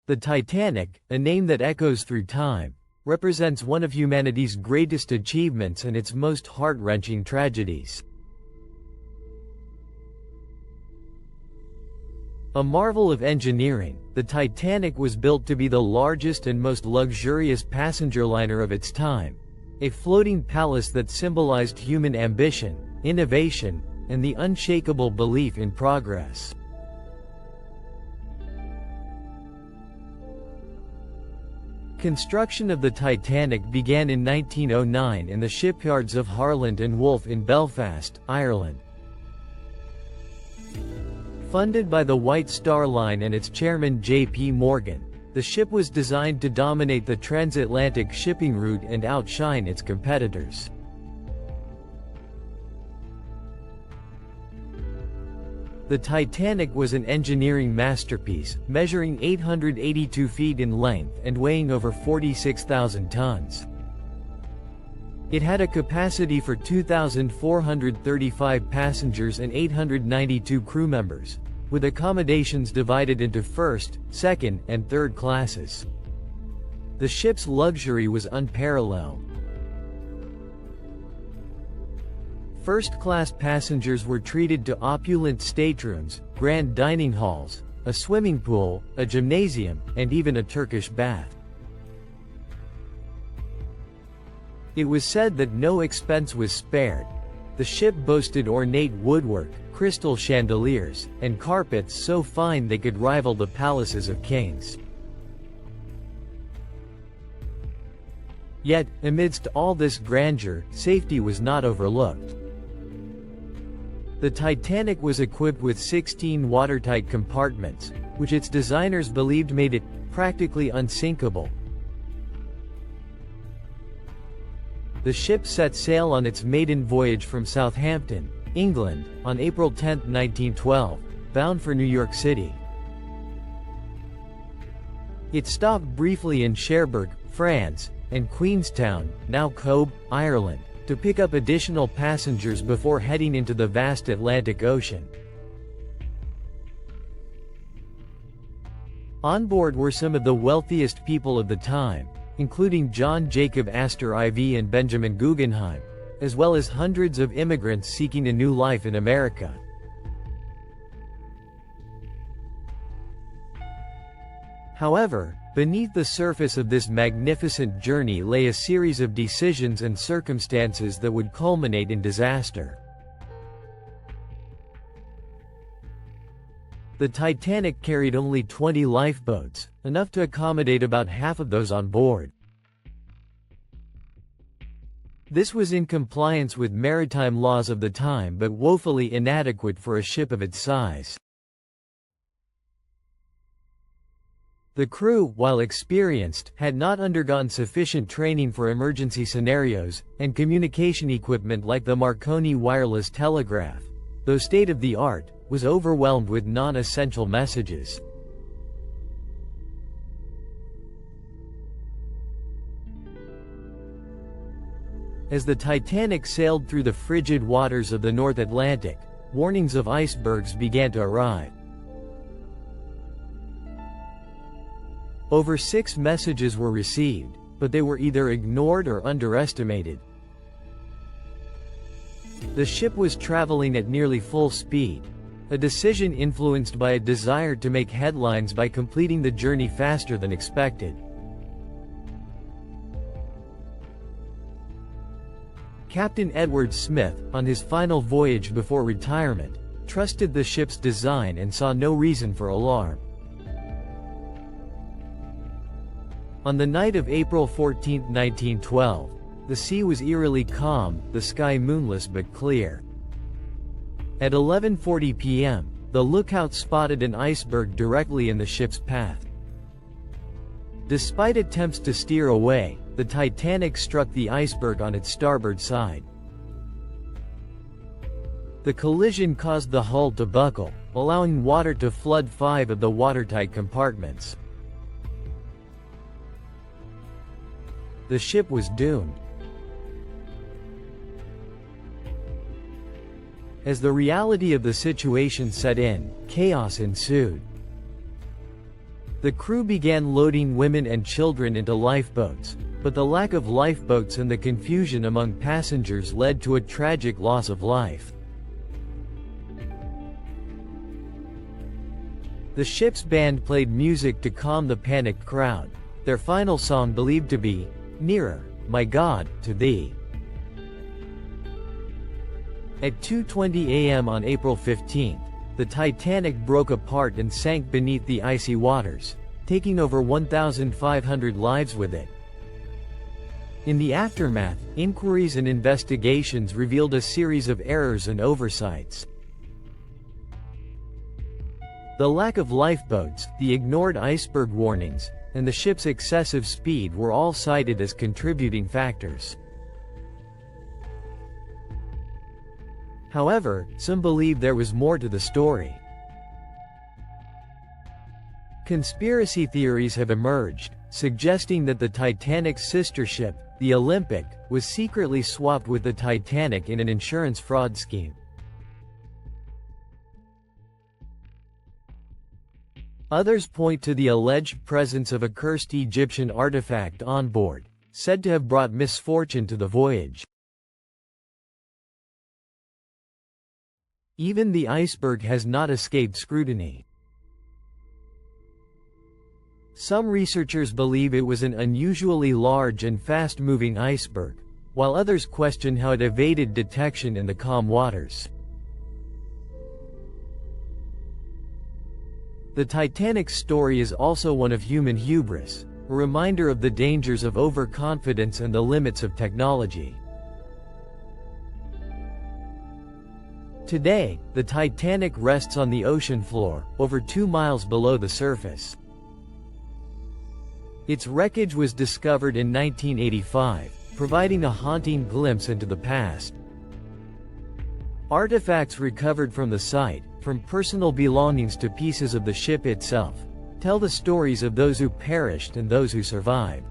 The Titanic, a name that echoes through time, represents one of humanity's greatest achievements and its most heart-wrenching tragedies. A marvel of engineering, the Titanic was built to be the largest and most luxurious passenger liner of its time, a floating palace that symbolized human ambition, innovation, and the unshakable belief in progress. Construction of the Titanic began in 1909 in the shipyards of Harland and Wolff in Belfast, Ireland. Funded by the White Star Line and its chairman J.P. Morgan, the ship was designed to dominate the transatlantic shipping route and outshine its competitors. The Titanic was an engineering masterpiece, measuring 882 feet in length and weighing over 46,000 tons. It had a capacity for 2,435 passengers and 892 crew members, with accommodations divided into first, second, and third classes. The ship's luxury was unparalleled. First-class passengers were treated to opulent staterooms, grand dining halls, a swimming pool, a gymnasium, and even a Turkish bath. It was said that no expense was spared. The ship boasted ornate woodwork, crystal chandeliers, and carpets so fine they could rival the palaces of kings. Yet, amidst all this grandeur, safety was not overlooked. The Titanic was equipped with 16 watertight compartments, which its designers believed made it practically unsinkable. The ship set sail on its maiden voyage from Southampton, England, on April 10, 1912, bound for New York City. It stopped briefly in Cherbourg, France, and Queenstown, now Cobh, Ireland, to pick up additional passengers before heading into the vast Atlantic Ocean. On board were some of the wealthiest people of the time, including John Jacob Astor IV and Benjamin Guggenheim, as well as hundreds of immigrants seeking a new life in America. However, beneath the surface of this magnificent journey lay a series of decisions and circumstances that would culminate in disaster. The Titanic carried only 20 lifeboats, enough to accommodate about half of those on board. This was in compliance with maritime laws of the time but woefully inadequate for a ship of its size. The crew, while experienced, had not undergone sufficient training for emergency scenarios, and communication equipment like the Marconi wireless telegraph, though state-of-the-art, was overwhelmed with non-essential messages. As the Titanic sailed through the frigid waters of the North Atlantic, warnings of icebergs began to arrive. Over 6 messages were received, but they were either ignored or underestimated. The ship was traveling at nearly full speed, a decision influenced by a desire to make headlines by completing the journey faster than expected. Captain Edward Smith, on his final voyage before retirement, trusted the ship's design and saw no reason for alarm. On the night of April 14, 1912, the sea was eerily calm, the sky moonless but clear. At 11:40 p.m., the lookout spotted an iceberg directly in the ship's path. Despite attempts to steer away, the Titanic struck the iceberg on its starboard side. The collision caused the hull to buckle, allowing water to flood 5 of the watertight compartments. The ship was doomed. As the reality of the situation set in, chaos ensued. The crew began loading women and children into lifeboats, but the lack of lifeboats and the confusion among passengers led to a tragic loss of life. The ship's band played music to calm the panicked crowd, their final song believed to be, "Nearer, My God, to Thee." At 2:20 a.m. on April 15, the Titanic broke apart and sank beneath the icy waters, taking over 1,500 lives with it. In the aftermath, inquiries and investigations revealed a series of errors and oversights. The lack of lifeboats, the ignored iceberg warnings, and the ship's excessive speed were all cited as contributing factors. However, some believe there was more to the story. Conspiracy theories have emerged, suggesting that the Titanic's sister ship, the Olympic, was secretly swapped with the Titanic in an insurance fraud scheme. Others point to the alleged presence of a cursed Egyptian artifact on board, said to have brought misfortune to the voyage. Even the iceberg has not escaped scrutiny. Some researchers believe it was an unusually large and fast-moving iceberg, while others question how it evaded detection in the calm waters. The Titanic's story is also one of human hubris, a reminder of the dangers of overconfidence and the limits of technology. Today, the Titanic rests on the ocean floor, over 2 miles below the surface. Its wreckage was discovered in 1985, providing a haunting glimpse into the past. Artifacts recovered from the site, from personal belongings to pieces of the ship itself, tell the stories of those who perished and those who survived.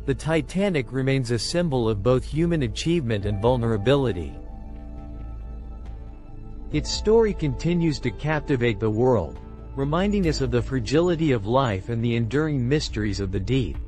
The Titanic remains a symbol of both human achievement and vulnerability. Its story continues to captivate the world, reminding us of the fragility of life and the enduring mysteries of the deep.